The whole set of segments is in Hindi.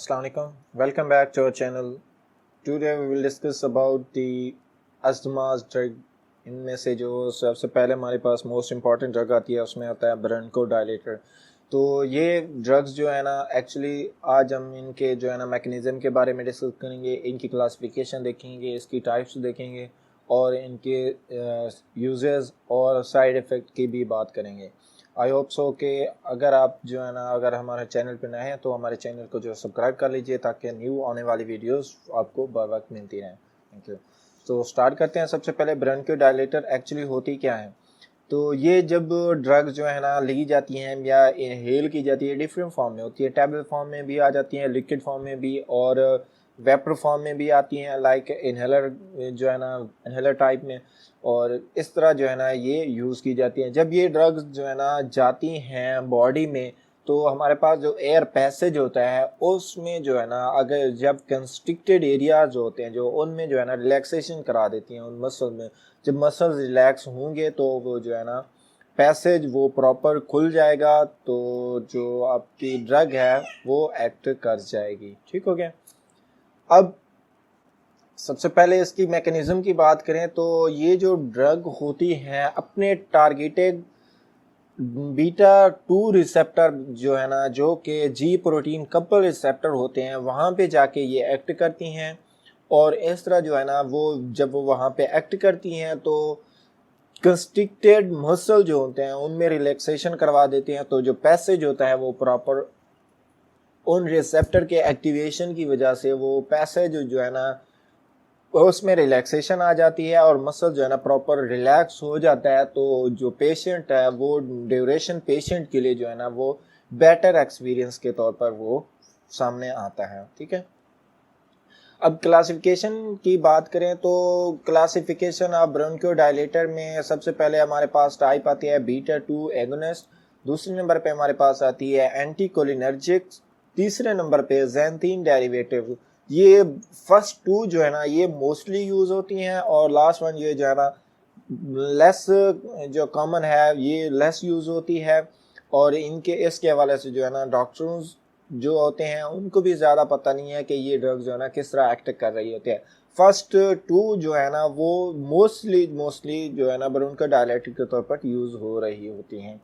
Assalamu alaikum. Welcome back to our channel. Today we will discuss about the asthma drug. इनमें से जो सबसे पहले हमारे पास मोस्ट इम्पॉर्टेंट ड्रग आती है उसमें आता है ब्रोंकोडायलेटर। तो ये ड्रग्स जो है ना एक्चुअली आज हम इनके जो है ना मैकेनिज़्म के बारे में डिस्कस करेंगे, इनकी क्लासिफिकेशन देखेंगे, इसकी टाइप्स देखेंगे और इनके यूजेस और साइड इफ़ेक्ट की भी बात करेंगे। आई होप सो कि अगर हमारे चैनल पर नए हैं तो हमारे चैनल को जो सब्सक्राइब कर लीजिए ताकि न्यू आने वाली वीडियोस आपको बर वक्त मिलती रहें। Thank you. तो स्टार्ट करते हैं। सबसे पहले ब्रोंकोडायलेटर एक्चुअली होती क्या है। तो ये जब ड्रग्स जो है ना ली जाती हैं या इनहेल की जाती है, डिफरेंट फॉर्म में होती है, टैबलेट फॉर्म में भी आ जाती हैं, लिक्विड फॉर्म में भी और वेपर फॉर्म में भी आती हैं, लाइक इनहेलर जो है ना इनहेलर टाइप में, और इस तरह जो है ना ये यूज़ की जाती हैं। जब ये ड्रग्स जो है ना जाती हैं बॉडी में तो हमारे पास जो एयर पैसेज होता है उसमें जो है ना अगर जब कंस्ट्रिक्टेड एरियाज होते हैं जो उनमें जो है ना रिलैक्सेशन करा देती हैं उन मसल में। जब मसल्स रिलैक्स होंगे तो वो जो है ना पैसेज वो प्रॉपर खुल जाएगा, तो जो आपकी ड्रग है वो एक्ट कर जाएगी। ठीक हो गया। अब सबसे पहले इसकी मैकेनिज्म की बात करें तो ये जो ड्रग होती है अपने टारगेटेड बीटा 2 रिसेप्टर जो है ना, जो कि जी प्रोटीन कपल रिसेप्टर होते हैं, वहाँ पे जाके ये एक्ट करती हैं। और इस तरह जो है ना वो जब वो वहाँ पे एक्ट करती हैं तो कंस्ट्रिक्टेड मसल जो होते हैं उनमें रिलैक्सेशन करवा देते हैं। तो जो पैसेज होता है वो प्रॉपर उन रिसेप्टर के एक्टिवेशन की वजह से वो पैसेज जो है ना उसमें रिलैक्सेशन आ जाती है और मसल जो है ना प्रॉपर रिलैक्स हो जाता है। तो जो पेशेंट है वो ड्यूरेशन पेशेंट के लिए जो है ना वो बेटर एक्सपीरियंस के तौर पर वो सामने आता है। ठीक है। अब क्लासिफिकेशन की बात करें तो क्लासिफिकेशन ऑफ ब्रोंकोडायलेटर में सबसे पहले हमारे पास टाइप आती है बीटा 2 एगोनिस्ट, दूसरे नंबर पे हमारे पास आती है एंटीकोलिनर्जिक्स, तीसरे नंबर पे ज़ैंथीन डेरिवेटिव। ये फर्स्ट टू जो है ना ये मोस्टली यूज होती हैं और लास्ट वन ये जो है ना लेस जो कॉमन है ये लेस यूज होती है। और इनके इसके हवाले से जो है ना डॉक्टर्स जो होते हैं उनको भी ज़्यादा पता नहीं है कि ये ड्रग जो है ना किस तरह एक्ट कर रही होती है। फर्स्ट टू जो है ना वो मोस्टली जो है ना ब्रोंकोडायलेटर के तौर पर यूज़ हो रही होती हैं।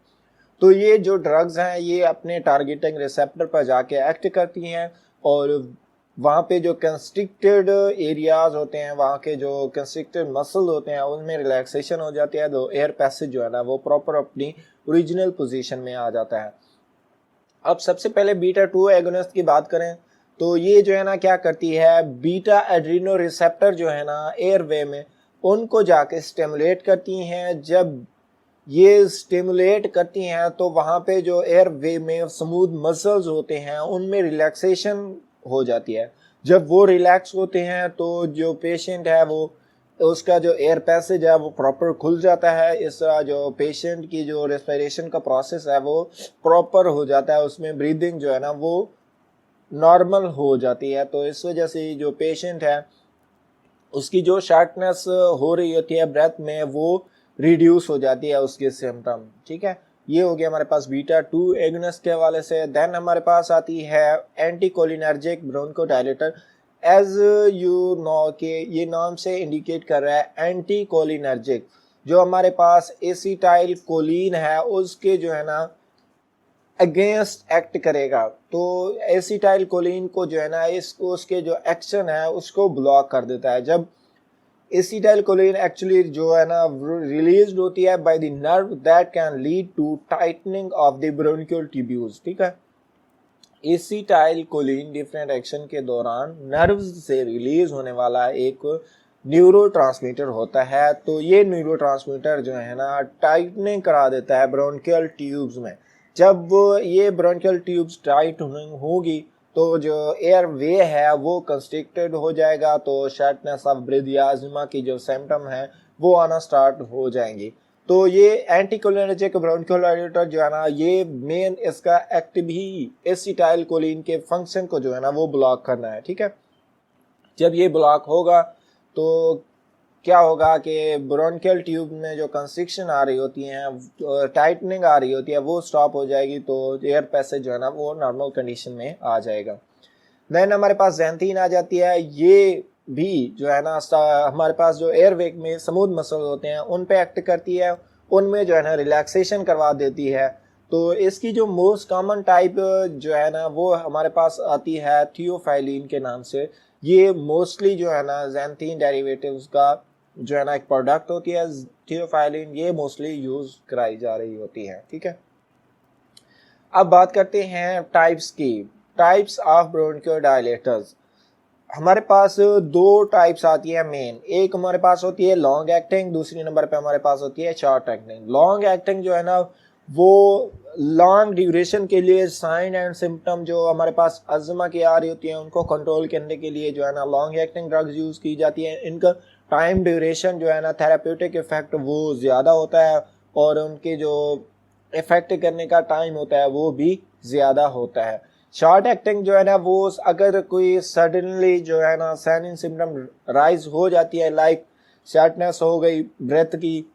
तो ये जो ड्रग्स हैं ये अपने टारगेटिंग रिसेप्टर पर जाके एक्ट करती हैं और वहाँ पे जो कंस्ट्रिक्टेड एरियाज होते हैं, वहाँ के जो कंस्ट्रिक्टेड मसल होते हैं उनमें रिलैक्सेशन हो जाती है, तो एयर पैसेज जो है ना वो प्रॉपर अपनी ओरिजिनल पोजीशन में आ जाता है। अब सबसे पहले बीटा 2 एगोनिस्ट की बात करें तो ये जो है ना क्या करती है, बीटा एड्रीनो रिसेप्टर जो है ना एयरवे में उनको जाके स्टिमुलेट करती हैं। जब ये स्टिमुलेट करती हैं तो वहाँ पे जो एयरवे में स्मूथ मसल्स होते हैं उनमें रिलैक्सेशन हो जाती है। जब वो रिलैक्स होते हैं तो जो पेशेंट है वो उसका जो एयर पैसेज है वो प्रॉपर खुल जाता है। इस जो पेशेंट की जो रेस्पिरेशन का प्रोसेस है वो प्रॉपर हो जाता है, उसमें ब्रीदिंग जो है ना वो नॉर्मल हो जाती है। तो इस वजह से जो पेशेंट है उसकी जो शार्टनेस हो रही होती है ब्रेथ में वो रिड्यूस हो जाती है उसके सिम्टम। ठीक है। ये हो गया हमारे पास बीटा 2 एगोनिस्ट के हवाले से। देन हमारे पास आती है anticholinergic bronchodilator. As you know कि ये नाम से इंडिकेट कर रहा है एंटीकोलिनर्जिक। जो हमारे पास एसिटाइल कोलिन है उसके जो है ना अगेंस्ट एक्ट करेगा। तो एसिटाइल कोलिन को जो है ना इसको उसके जो एक्शन है उसको ब्लॉक कर देता है। जब एसिटाइल कोलिन एक्चुअली जो है ना रिलीज्ड होती है by the nerve that can lead to tightening of the bronchial tubules. ठीक है। एसिटाइल कोलिन डिफरेंट एक्शन के दौरान नर्व्स से रिलीज होने वाला एक न्यूरोट्रांसमीटर होता है। तो ये न्यूरोट्रांसमीटर जो है ना टाइटनिंग करा देता है ब्रोंकियल ट्यूब्स में। जब ये ब्रोंकियल ट्यूब्स टाइट होगी तो जो एयर वे है वो कंस्ट्रिक्टेड हो जाएगा, तो शार्टनेस ऑफ ब्रेथ या अस्थमा की जो सिम्टम है वो आना स्टार्ट हो जाएंगी। तो ये एंटीकोलिनर्जिक ब्रोंकोडायलेटर जो है ना ये मेन इसका एक्ट भी एसिटाइल कोलिन के फंक्शन को जो है ना वो ब्लॉक करना है। ठीक है। जब ये ब्लॉक होगा तो क्या होगा कि ब्रोंकियल ट्यूब में जो कंस्ट्रिक्शन आ रही होती है, टाइटनिंग आ रही होती है, वो स्टॉप हो जाएगी। तो एयर पैसेज जो है ना वो नॉर्मल कंडीशन में आ जाएगा। देन हमारे पास ज़ैंथीन आ जाती है, ये भी जो है ना हमारे पास जो एयरवे में स्मूथ मसल होते हैं उन पे एक्ट करती है, उनमें जो है ना रिलैक्सेशन करवा देती है। तो इसकी जो मोस्ट कॉमन टाइप जो है ना वो हमारे पास आती है थियोफाइलिन के नाम से। ये मोस्टली जो है ना ज़ैंथीन डेरिवेटिव्स का जो है ना एक प्रोडक्ट होती है थियोफाइलिन, ये मोस्टली यूज कराई जा रही होती है। ठीक है, अब बात करते हैं टाइप्स की, टाइप्स ऑफ ब्रोंकोडायलेटर्स। हमारे पास दो टाइप्स आती है मेन, एक हमारे पास होती है लॉन्ग एक्टिंग, दूसरी नंबर पे हमारे पास होती है शॉर्ट एक्टिंग। लॉन्ग एक्टिंग जो है ना वो लॉन्ग ड्यूरेशन के लिए साइन एंड सिम्टम जो हमारे पास अज़मा की आ रही होती है उनको कंट्रोल करने के लिए जो है ना लॉन्ग एक्टिंग ड्रग्स यूज की जाती है। इनका टाइम ड्यूरेशन जो है ना थेराप्यूटिक इफेक्ट वो ज़्यादा होता है और उनके जो इफेक्ट करने का टाइम होता है वो भी ज़्यादा होता है। शॉर्ट एक्टिंग जो है ना वो अगर कोई सडनली जो है ना साइन एंड सिम्टम राइज हो जाती है, लाइक शॉर्टनेस हो गई ब्रेथ की,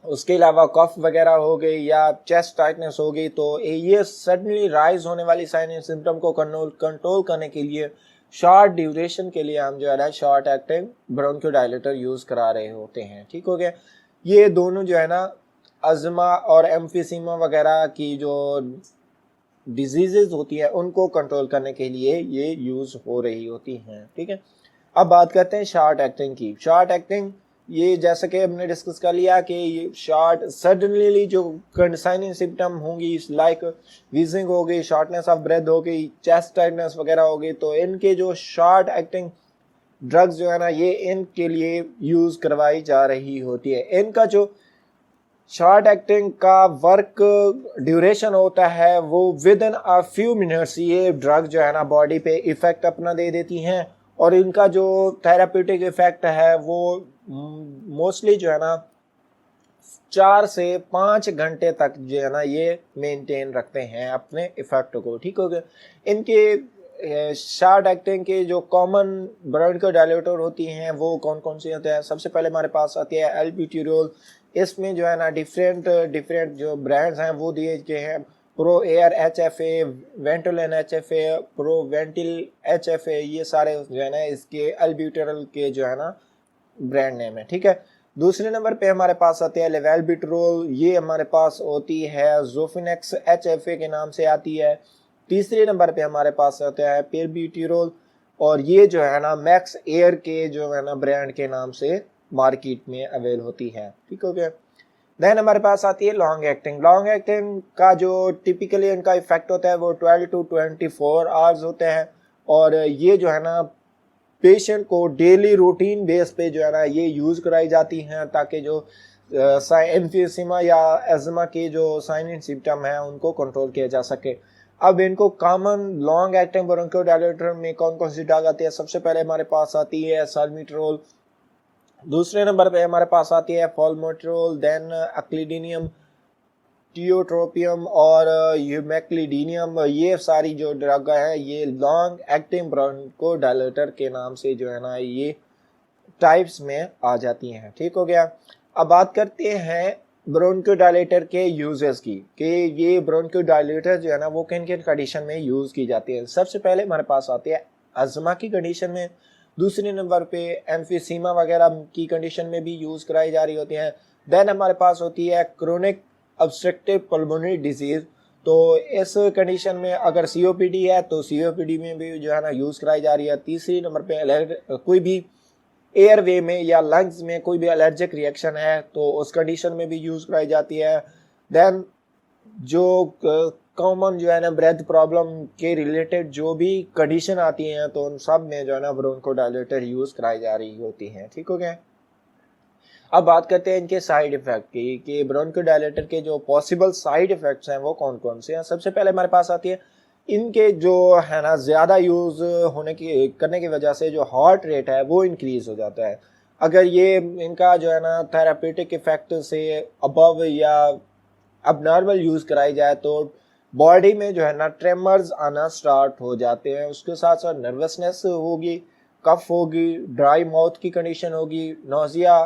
उसके अलावा कफ वगैरह हो गई या चेस्ट टाइटनेस हो गई, तो ये सडनली राइज होने वाली साइन एंड सिम्टम को कंट्रोल करने के लिए शॉर्ट ड्यूरेशन के लिए हम जो है ना शॉर्ट एक्टिंग ब्रोंकोडायलेटर यूज करा रहे होते हैं। ठीक हो गया, ये दोनों जो है ना अज़मा और एम्फीसीमा वगैरह की जो डिजीजेज होती है उनको कंट्रोल करने के लिए ये यूज हो रही होती हैं। ठीक है, अब बात करते हैं शॉर्ट एक्टिंग की। शॉर्ट एक्टिंग ये जैसे कि हमने डिस्कस कर लिया कि ये शॉर्ट सडनली जो साइन सिम्टम होंगी लाइक वीजिंग हो गई, शॉर्टनेस ऑफ ब्रेथ हो गई, चेस्ट टाइटनेस वगैरह हो गई, तो इनके जो शॉर्ट एक्टिंग ड्रग्स जो है ना ये इनके लिए यूज करवाई जा रही होती है। इनका जो शॉर्ट एक्टिंग का वर्क ड्यूरेशन होता है वो with in a few minutes ये ड्रग जो है ना बॉडी पे इफेक्ट अपना दे देती हैं और इनका जो थेराप्यूटिक इफेक्ट है वो मोस्टली जो है ना 4 से 5 घंटे तक जो है ना ये मेंटेन रखते हैं अपने इफेक्ट को। ठीक हो गया, इनके शॉर्ट एक्टिंग के जो कॉमन ब्रोंकोडायलेटर होती हैं वो कौन कौन सी होते हैं। सबसे पहले हमारे पास आती है एल्ब्यूटेरियोल, इसमें जो है ना डिफरेंट जो ब्रांड्स हैं वो दिए गए हैं, ProAir HFA, Ventolin HFA, Proventil HFA, ये सारे जो है ना इसके एल्ब्यूटेरियल के जो है ना ब्रांड नेम है। ठीक है, दूसरे नंबर पे हमारे पास आते हैं लेवेल्बिट्रोल, ये हमारे पास होती है जोफिनेक्स HFA के नाम से आती है। तीसरे नंबर पे हमारे पास आता है पेरब्यूटेरोल और ये जो है ना मैक्स एयर के जो है ना ब्रांड के नाम से मार्केट में अवेल होती है। ठीक हो गया, देन हमारे पास आती है लॉन्ग एक्टिंग। लॉन्ग एक्टिंग का जो टिपिकली इनका इफेक्ट होता है वो 12 to 24 आवर्स होते हैं और ये जो है ना पेशेंट को डेली रूटीन बेस पे जो है ना ये यूज कराई जाती हैं ताकि जो एम्फीसीमा या एज़मा के जो साइन एंड सिम्टम है उनको कंट्रोल किया जा सके। अब इनको कॉमन लॉन्ग एक्टिंग ब्रोंकोडायलेटर में कौन कौन सी ड्रग आती है, सबसे पहले हमारे पास आती है साल्मिट्रोल, दूसरे नंबर पे हमारे पास आती है फॉल्मेट्रोल, देन अक्लिडीनियम, टियोट्रोपियम और यूमेक्लिडीनियम। ये सारी जो ड्रग है ये लॉन्ग एक्टिंग ब्रोंकोडायलेटर के नाम से जो है ना ये टाइप्स में आ जाती हैं। ठीक हो गया, अब बात करते हैं ब्रोंकोडायलेटर के यूजेस की कि ये ब्रोंकोडायलेटर जो है ना वो किन किन कंडीशन में यूज की जाती है। सबसे पहले हमारे पास आती है अज़मा की कंडीशन में, दूसरे नंबर पे एम्फीसीमा वगैरह की कंडीशन में भी यूज कराई जा रही होती है। देन हमारे पास होती है क्रोनिक ऑब्स्ट्रक्टिव पल्मोनरी डिजीज, तो इस कंडीशन में अगर COPD है तो COPD में भी जो है ना यूज कराई जा रही है। तीसरी नंबर पे कोई भी एयरवे में या लंग्स में कोई भी एलर्जिक रिएक्शन है तो उस कंडीशन में भी यूज कराई जाती है। देन जो कॉमन जो है ना ब्रेथ प्रॉब्लम के रिलेटेड जो भी कंडीशन आती हैं तो उन सब में जो है ना ब्रोंकोडायलेटर यूज कराई जा रही होती हैं। ठीक हो गया, अब बात करते हैं इनके साइड इफेक्ट की कि ब्रोंकोडायलेटर के जो पॉसिबल साइड इफेक्ट्स हैं वो कौन कौन से हैं। सबसे पहले हमारे पास आती है इनके जो है ना ज़्यादा यूज़ होने की करने की वजह से जो हार्ट रेट है वो इंक्रीज़ हो जाता है। अगर ये इनका जो है ना थेराप्यूटिक इफेक्ट से अबव या अबनॉर्मल यूज़ कराई जाए तो बॉडी में जो है ना ट्रेमर्स आना स्टार्ट हो जाते हैं, उसके साथ साथ नर्वसनेस होगी, कफ होगी, ड्राई माउथ की कंडीशन होगी, नोजिया,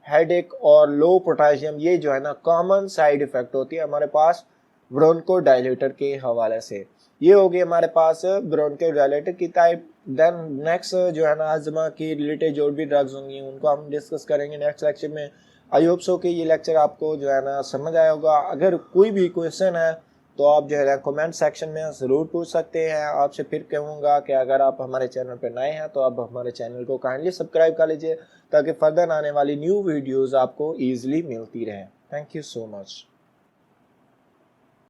हेडेक और लो पोटेशियम, ये जो है ना कॉमन साइड इफेक्ट होती है हमारे पास ब्रोंकोडायलेटर के हवाले से। ये होगी हमारे पास ब्रोंकोडायलेटर की टाइप। देन नेक्स्ट जो है ना अस्थमा की रिलेटेड जो भी ड्रग्स होंगी उनको हम डिस्कस करेंगे नेक्स्ट लेक्चर में। आई होप सो कि ये लेक्चर आपको जो है ना समझ आया होगा। अगर कोई भी क्वेश्चन है तो आप जो है ना कमेंट सेक्शन में ज़रूर पूछ सकते हैं। आपसे फिर कहूँगा कि अगर आप हमारे चैनल पर नए हैं तो आप हमारे चैनल को काइंडली सब्सक्राइब कर लीजिए ताकि फर्दर आने वाली न्यू वीडियोज़ आपको ईजिली मिलती रहें। Thank you so much.